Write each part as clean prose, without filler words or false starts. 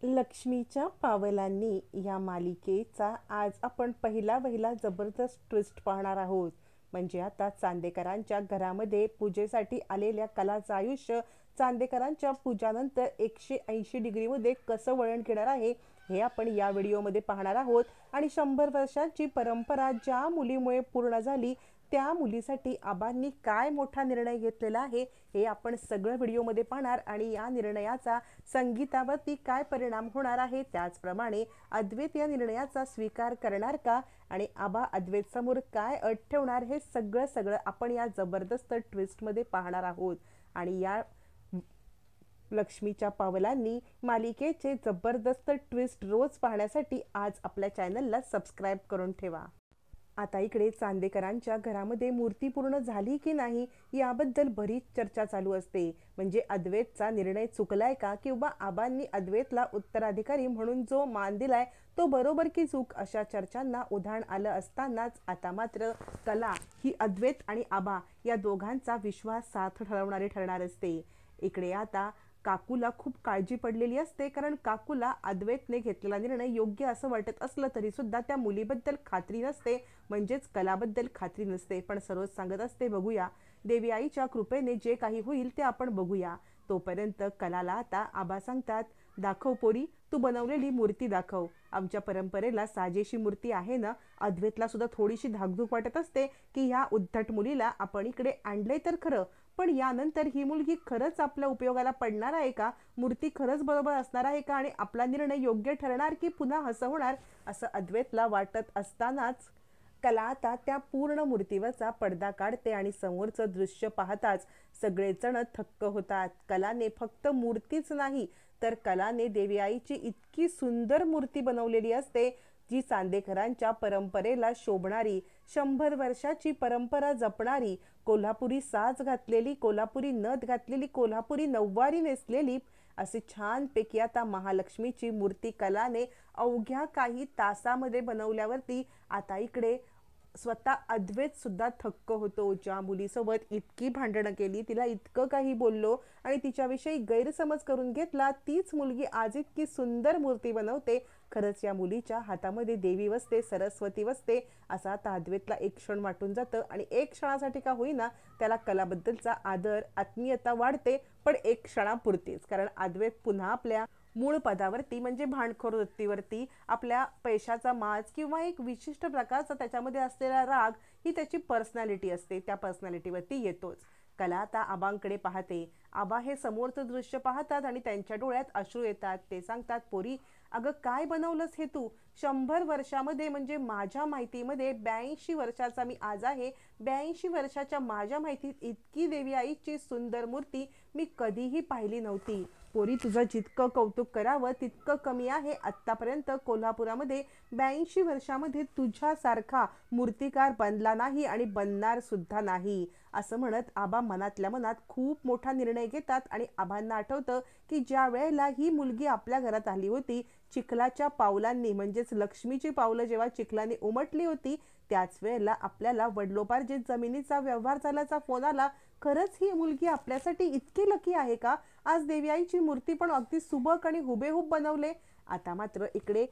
लक्ष्मीच्या पावलांनी या मालिकेचा आज आपण पहिला जबरदस्त ट्विस्ट पाहणार आहोत. म्हणजे आता चांदेकरांच्या घरामध्ये पूजेसाठी आलेल्या कलाचं आयुष्य चांदेकरांच्या पूजानंतर 180 डिग्रीमध्ये कसं वळण घेणार आहे हे आपण या व्हिडिओमध्ये पाहणार आहोत. आणि 100 वर्षांची परंपरा ज्या मुलीमुळे पूर्ण झाली त्या मुलीसाठी आबांनी काय मोठा निर्णय घेतलेला आहे हे आपण सगळं व्हिडिओमध्ये पाहणार. आणि या निर्णयाचा संगीतावरती काय परिणाम होणार आहे, त्याचप्रमाणे अद्वैत या निर्णयाचा स्वीकार करणार का आणि आबा अद्वैत समोर काय अट ठेवणार हे सगळं आपण या जबरदस्त ट्विस्टमध्ये पाहणार आहोत. आणि या लक्ष्मीच्या पावलांनी मालिकेचे जबरदस्त ट्विस्ट रोज पाहण्यासाठी आज आपल्या चॅनलला सबस्क्राईब करून ठेवा. आता इकडे चांदेकरांच्या घरामध्ये मूर्ती पूर्ण झाली की नाही याबद्दल बरीच चर्चा चालू असते. म्हणजे अद्वैतचा निर्णय चुकलाय का, किंवा आबांनी अद्वैतला उत्तराधिकारी म्हणून जो मान दिलाय तो बरोबर की चूक, अशा चर्चांना उधाण आलं असतानाच आता मात्र कला ही अद्वैत आणि आबा या दोघांचा विश्वास साथ ठरवणारी ठरणार असते. इकडे आता काकूला खूप काळजी पडलेली असते, कारण काकूला अद्वैतने घेतलेला निर्णय योग्य असं वाटत असलं तरी सुद्धा त्या मुलीबद्दल खात्री नसते, म्हणजेच कलाबद्दल खात्री नसते. पण सरोज सांगत असते बघूया, देवी आईच्या कृपेने जे काही होईल ते आपण बघूया. तोपर्यंत कलाला आता आबा सांगतात, दाखव पोरी, तू बनवलेली मूर्ती दाखव. आमच्या परंपरेला साजेशी मूर्ती आहे ना. अद्वैतला सुद्धा थोडीशी धाकधूक वाटत असते की ह्या उद्धट मुलीला आपण इकडे आणले तर खरं, पण यानंतर ही मुलगी खरंच आपल्या उपयोगाला पडणार आहे का, मूर्ती खरंच बरोबर असणार आहे का आणि आपला निर्णय योग्य ठरणार की पुन्हा हसं होणार, असं अद्वैतला वाटत असतानाच कला आता त्या पूर्ण मूर्तीवरचा पडदा काढते आणि समोरचं दृश्य पाहताच सगळेजण थक्क होतात. कलाने फक्त मूर्तीच नाही तर कलाने देवी आईची इतकी सुंदर मूर्ती बनवलेली असते जी चांदेकरांच्या परंपरेला शोभणारी, 100 वर्षाची परंपरा जपणारी, कोल्हापुरी साज घातलेली, कोल्हापुरी नथ घातलेली, कोल्हापुरी नऊवारी नेसलेली अशी छानपैकी आता महालक्ष्मीची मूर्ती कलाने अवघ्या काही तासामध्ये बनवल्यावरती आता इकडे स्वतः अद्वैत सुद्धा थक्क होतो. ज्या मुलीसोबत इतकी भांडणं केली, तिला इतकं काही बोललो आणि तिच्याविषयी गैरसमज करून घेतला, तीच मुलगी आज इतकी सुंदर मूर्ती बनवते. खरंच या मुलीच्या हातामध्ये देवी वसते, सरस्वती वसते, असा आता अद्वैतला एक क्षण वाटून जातं. आणि एक क्षणासाठी का होईना त्याला कलाबद्दलचा आदर, आत्मीयता वाढते, पण एक क्षणापुरतीच. कारण अद्वैत पुन्हा आपल्या मूळ पदावरती म्हणजे भांडखोर वृत्तीवरती, आपल्या पैशाचा माज किंवा एक विशिष्ट प्रकारचा त्याच्यामध्ये असलेला राग ही त्याची पर्सनॅलिटी असते, त्या पर्सनॅलिटीवरती येतोच. कला आता आबांकडे पाहते. आबा हे समोरचं दृश्य पाहतात आणि त्यांच्या डोळ्यात अश्रू येतात. ते सांगतात, पोरी अगं काय बनवलंस हे तू, 100 वर्षामध्ये, म्हणजे माझ्या माहितीमध्ये 82 वर्षाचा मी आज आहे, 82 वर्षाच्या माझ्या माहितीत इतकी देवी आईची सुंदर मूर्ती मी कधीही पाहिली नव्हती. पोरी तुझं जितकं कौतुक करावं तितकं कमी आहे. आत्तापर्यंत कोल्हापुरामध्ये 82 वर्षामध्ये तुझ्यासारखा मूर्तिकार बनला नाही आणि बनणार सुद्धा नाही, असं म्हणत आबा मनातल्या मनात खूप मोठा निर्णय घेतात. आणि आबांना आठवतं की ज्या वेळेला ही मुलगी आपल्या घरात आली होती, चिखलाच्या पावलांनी, म्हणजेच लक्ष्मीची पावलं जेव्हा चिखलाने उमटली होती, त्याच वेळेला आपल्याला वडिलोपार्जित जमिनीचा व्यवहार झाल्याचा फोन आला. खरंच ही मुलगी आपल्यासाठी इतकी लकी आहे का, आज देवी आईची मूर्ती पण अगदी सुबक आणि हुबेहूब बनवले. आता मात्र इकडे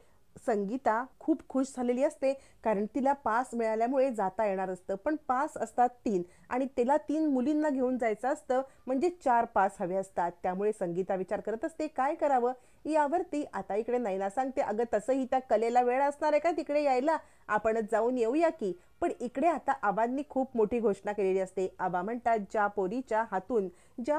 संगीता खूप खुश झालेली असते, कारण तिला पास मिळाल्यामुळे जाता येणार असतं. पण पास असतात 3 आणि तिला 3 मुलींना घेऊन जायचं असतं, म्हणजे 4 पास हवे असतात. त्यामुळे संगीता विचार करत असते काय करावं. यावरती आता इकडे नैना सांगते, अगं तसंही त्या कलेला वेळ असणार आहे का तिकडे यायला, आपणच जाऊन येऊया की. पण इकडे आता आबांनी खूप मोठी घोषणा केलेली असते. आबा म्हणतात, ज्या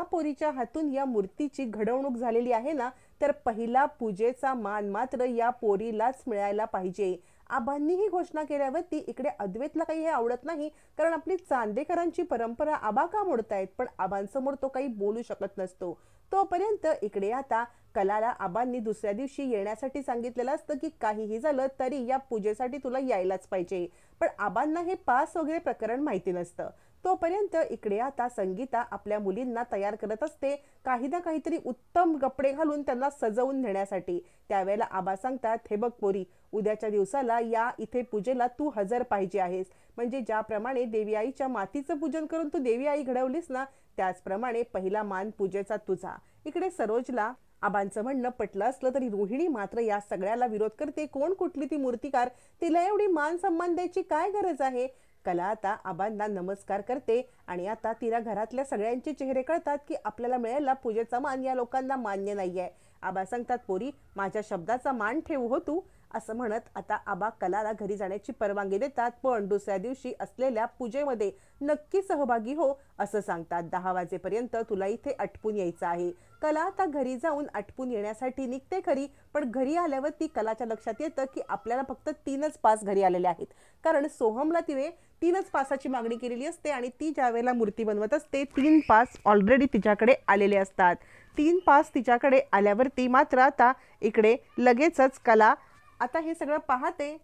पोरीच्या हातून या मूर्तीची घडवणूक झालेली आहे ना, तर पहिला पूजेचा मान मात्र या पोरीलाच मिळायला पाहिजे. आबांनी ही घोषणा केल्यावरती इकडे अद्वैतला काही हे आवडत नाही, कारण आपली चांदेकरांची परंपरा आबा का मोडतायत, पण आबांसमोर तो काही बोलू शकत नसतो. तोपर्यंत इकडे आता कलाला आबांनी दुसऱ्या दिवशी येण्यासाठी सांगितलेलं असतं की काहीही झालं तरी या पूजेसाठी तुला यायलाच पाहिजे. पण आबांना हे पास वगैरे प्रकरण माहिती नसतं. तोपर्यंत इकडे आता संगीता आपल्या मुलींना तयार करत असते, काही ना काहीतरी उत्तम कपडे घालून त्यांना सजवून नेण्यासाठी. त्यावेळेला आबा सांगतात, हे बघ पोरी, उद्याच्या दिवसाला या इथे पूजेला तू हजर पाहिजे आहेस. म्हणजे ज्याप्रमाणे देवी आईच्या मातीचं पूजन करून तू देवी आई घडवलीस ना, त्याचप्रमाणे पहिला मान पूजेचा तुझा. इकडे सरोजला आबांचं म्हणणं पटलं असलं तरी रोहिणी मात्र या सगळ्याला विरोध करते. कोण कुठली ती मूर्तिकार, तिला एवढी मान सन्मान द्यायची काय गरज आहे. कला आता आबांना नमस्कार करते आणि आता तिला घरातल्या सगळ्यांचे चेहरे कळतात की आपल्याला मिळालेला पूजेचा मान या लोकांना मान्य नाहीये. आबा सांगतात, पोरी माझ्या शब्दाचा मान ठेवू हो तू, असं म्हणत आता आबा कलाला घरी जाण्याची परवानगी देतात. पण दुसऱ्या दिवशी असलेल्या पूजेमध्ये नक्की सहभागी हो असं सांगतात. 10 वाजेपर्यंत तुला इथे आटपून यायचं आहे. कला आता घरी जाऊन आटपून येण्यासाठी निघते खरी, पण घरी आल्यावर ती कलाच्या लक्षात येतं की आपल्याला फक्त 3च पास घरी आलेले आहेत. कारण सोहमला तिने 3च पासाची मागणी केलेली असते आणि ती ज्या वेळेला मूर्ती बनवत असते 3 पास ऑलरेडी तिच्याकडे आलेले असतात. 3 पास तिच्याकडे आल्यावरती मात्र आता इकडे लगेचच कला आता हे सगळं पाहते.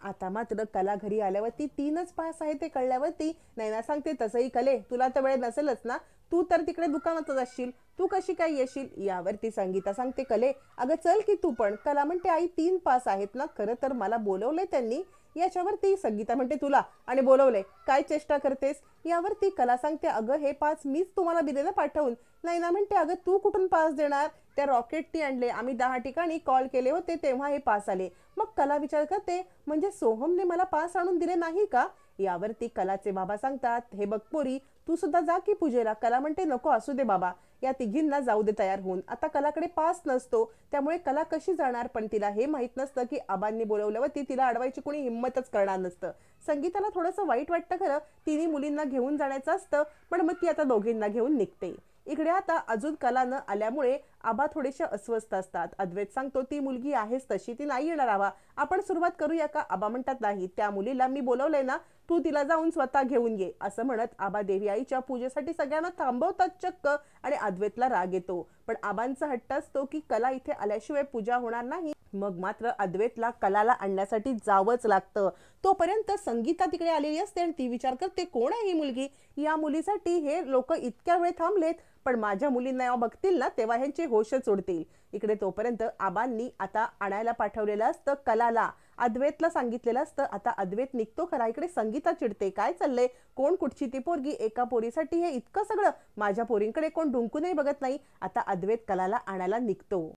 आता मात्र कला घरी आल्यावरती 3च पास आहे ते कळल्यावरती नैना सांगते, तसंही कले तुला तर वेळ नसेलच ना, तू तर तिकडे दुकानातच असशील, तू कशी काय येशील. यावरती संगीता सांगते, कले अगं चल की तू पण. कला म्हणते, आई 3 पास आहेत ना, खरं तर मला बोलवलंय त्यांनी. याच्यावरती संगीता म्हणते, तुला आणि बोलवलंय काय चेष्टा करतेस. यावरती कला सांगते, अगं हे पास मीच तुम्हाला दिले ना पाठवून. नैना म्हणते, अगं तू कुठून पास देणार, त्या रॉकेटनी आणले, आम्ही 10 ठिकाणी कॉल केले होते तेव्हा हे पास आले. मग कला विचार करते, म्हणजे सोहमने मला पास आणून दिले नाही का. यावरती कलाचे बाबा सांगतात, हे बघ पोरी तू सुद्धा जा की पूजेला. कला म्हणते, नको असू दे बाबा. या तिघींना जाऊ दे तयार होऊन. आता कलाकडे पास नसतो त्यामुळे कला कशी जाणार, पण तिला हे माहित नसतं की आबांनी बोलवल्यावरती तिला अडवायची कोणी हिंमतच करणार नसतं. संगीताला थोडंसं वाईट वाटतं खरं, तिन्ही मुलींना घेऊन जाण्याचं असतं, पण मग ती आता दोघींना घेऊन निघते. इकडे आता अजून कला न आल्यामुळे आबा थोडेसे अस्वस्थ असतात. अद्वैत सांगतो, ती मुलगी आहेच तशी, ती नाही येणार आबा, आपण सुरुवात करूया का. आबा म्हणतात, नाही त्या मुलीला मी बोलवलंय ना, तू तिला जाऊन स्वतः घेऊन ये. असं म्हणत आबा देवी आईच्या पूजेसाठी सगळ्यांना थांबवतात चक्क आणि अद्वैतला राग येतो. पण आबांचा हट्ट असतो की कला इथे आल्याशिवाय पूजा होणार नाही. मग मात्र अद्वैतला कलाला आणण्यासाठी जावंच लागतं. तोपर्यंत संगीता तिकडे आलेली असते आणि ती विचार करते, कोण आहे ही मुलगी, या मुलीसाठी हे लोक इतक्या वेळ थांबलेत, पण माझ्या मुलींना बघतील ना तेव्हा ह्यांचे होशच उडतील. इकडे तोपर्यंत आबांनी आता आणायला पाठवलेलं असतं कलाला, अद्वैतला सांगितलेलं असतं. आता अद्वैत निघतो खरा, इकडे संगीता चिडते, काय चाललंय, कोण कुठची ती पोरगी, एका पोरीसाठी हे इतकं सगळं, माझ्या पोरींकडे कोण डुंकूनही बघत नाही. आता अद्वैत कलाला आणायला निघतो.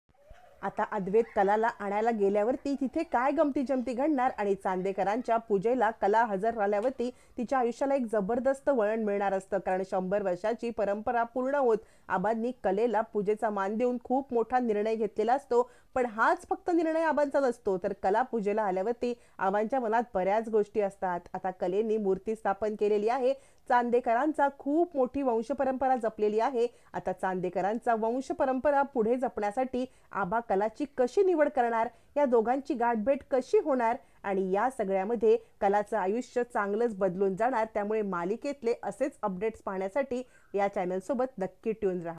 आता अद्वैत कलाला आणायला गेल्यावरती तिथे काय गमती जमती घडणार आणि चांदेकरांच्या पूजेला कला हजर राहिल्यावरती तिच्या आयुष्याला एक जबरदस्त वळण मिळणार असतं. कारण 100 वर्षाची परंपरा पूर्ण होत आबांनी कलेला पूजेचा मान देऊन खूप मोठा निर्णय घेतलेला असतो. पण हाच फक्त निर्णय आबांचा नसतो, तर कला पूजेला आल्यावरती आबांच्या मनात बऱ्याच गोष्टी असतात. आता कलेनी मूर्ती स्थापन केलेली आहे, चांदेकरांचा खूप मोठी वंश परंपरा जपलेली आहे. आता चांदेकरांचा वंश परंपरा पुढे जपण्यासाठी आबा कलाची कशी निवड करणार, या दोघांची गाठभेट कशी होणार आणि या सगळ्यामध्ये कलाचं आयुष्य चांगलंच बदलून जाणार. त्यामुळे मालिकेतले असेच अपडेट्स पाहण्यासाठी या चॅनल सोबत नक्की ट्यून राहा.